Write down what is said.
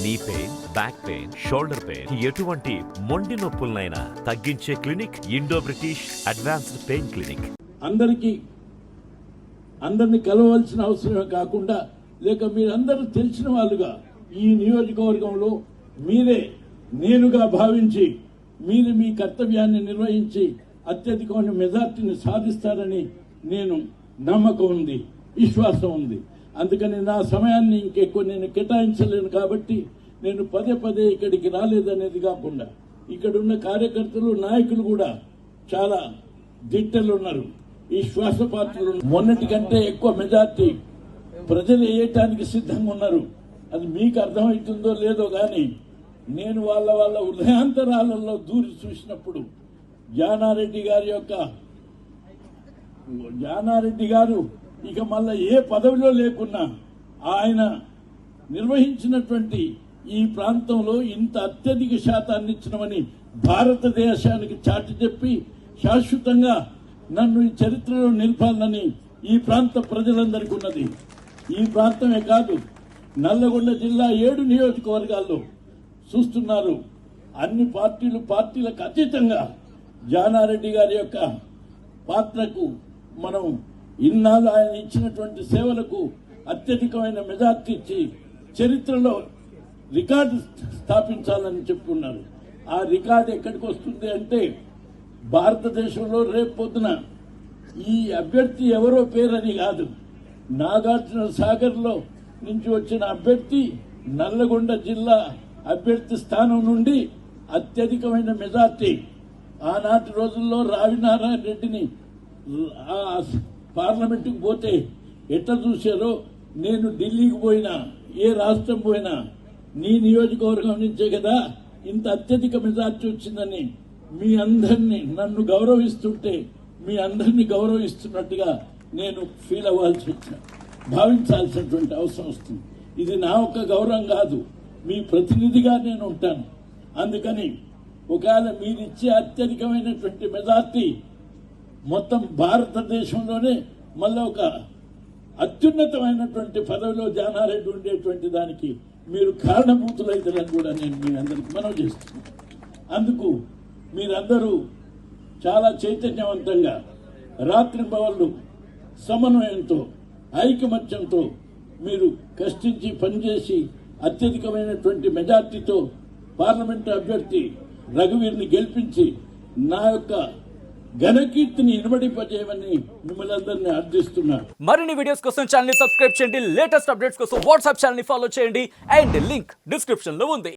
Knee pain, back pain, shoulder pain, ఎటువంటి మొండి నొప్పులనైనా తగ్గించే clinic Indo British advanced pain clinic. అందరినీ కలవలసిన అవసరమే కాకుండా లేక మీరందరూ తెలిసిన వాళ్ళుగా ఈ నియోజకవర్గంలో మీరే నేనుగా భావించి మీరు మీ కర్తవ్యాన్ని నిర్వహించి అత్యధికమైన మెజార్టీని సాధిస్తారని నేను నమ్మకం ఉంది, విశ్వాసం ఉంది. అందుకని నా సమయాన్ని ఇంకెక్కువ నేను కేటాయించలేను కాబట్టి నేను పదే పదే ఇక్కడికి రాలేదనేది కాకుండా ఇక్కడున్న కార్యకర్తలు నాయకులు కూడా చాలా దిట్టలు ఉన్నారు, ఈ శ్వాసపాత్రలు మొన్నటి కంటే ఎక్కువ మెజార్టీ ప్రజలు వేయటానికి సిద్ధంగా ఉన్నారు. అది మీకు అర్థమవుతుందో లేదో కానీ నేను వాళ్ళ హృదయాంతరాలలో దూరి చూసినప్పుడు జానారెడ్డి గారు ఇక మళ్ళా ఏ పదవిలో లేకున్నా ఆయన నిర్వహించినటువంటి ఈ ప్రాంతంలో ఇంత అత్యధిక శాతాన్ని ఇచ్చినమని భారతదేశానికి చాటి చెప్పి శాశ్వతంగా నన్ను ఈ చరిత్రలో నిలపాలని ఈ ప్రాంత ప్రజలందరికీ ఉన్నది. ఈ ప్రాంతమే కాదు, నల్లగొండ జిల్లా 7 నియోజకవర్గాల్లో చూస్తున్నారు. అన్ని పార్టీలకు అతీతంగా జానారెడ్డి గారి యొక్క పాత్రకు మనం ఇన్నాళ్ళు ఆయన ఇచ్చినటువంటి సేవలకు అత్యధికమైన మెజార్టీ ఇచ్చి చరిత్రలో రికార్డు స్థాపించాలని చెప్పుకున్నారు. ఆ రికార్డు ఎక్కడికి వస్తుంది అంటే భారతదేశంలో రేపు పొద్దున ఈ అభ్యర్థి ఎవరో పేరని కాదు, నాగార్జున సాగర్లో నుంచి వచ్చిన అభ్యర్థి నల్లగొండ జిల్లా అభ్యర్థి స్థానం నుండి అత్యధికమైన మెజార్టీ. ఆనాటి రోజుల్లో రావినారాయణ రెడ్డిని పార్లమెంటుకు పోతే ఎట్లా చూశారో, నేను ఢిల్లీకి పోయినా ఏ రాష్ట్రం పోయినా నీ నియోజకవర్గం నుంచే కదా ఇంత అత్యధిక మెజార్టీ వచ్చిందని మీ అందరినీ నన్ను గౌరవిస్తుంటే మీ అందరినీ గౌరవిస్తున్నట్టుగా నేను ఫీల్ భావించాల్సినటువంటి అవసరం వస్తుంది. ఇది నా ఒక్క గౌరవం కాదు, మీ ప్రతినిధిగా నేను ఉంటాను. అందుకని ఒకవేళ మీరిచ్చే అత్యధికమైనటువంటి మెజార్టీ మొత్తం భారతదేశంలోనే మళ్ళీ ఒక అత్యున్నతమైనటువంటి పదవిలో జానారెడ్డి ఉండేటువంటి దానికి మీరు కారణభూతులైతారని కూడా నేను మీ అందరికీ మనవి చేస్తున్నాను. అందుకు మీరందరూ చాలా చైతన్యవంతంగా రాత్రింబవళ్ళు సమన్వయంతో ఐకమత్యంతో మీరు కష్టించి పనిచేసి అత్యధికమైనటువంటి మెజార్టీతో పార్లమెంటు అభ్యర్థి రఘువీర్ని గెలిపించి నా యొక్క ఘనకీర్తిని ఇనుమడింపజేయమని మిమ్మల్ని అందరినీ అర్థిస్తున్నాను. మరిన్ని వీడియోస్ కోసం ఛానల్ ని సబ్స్క్రైబ్ చేయండి, లేటెస్ట్ అప్డేట్స్ కోసం వాట్సాప్ ఛానల్ ని ఫాలో చేయండి అండ్ లింక్ డిస్క్రిప్షన్ లో ఉంది.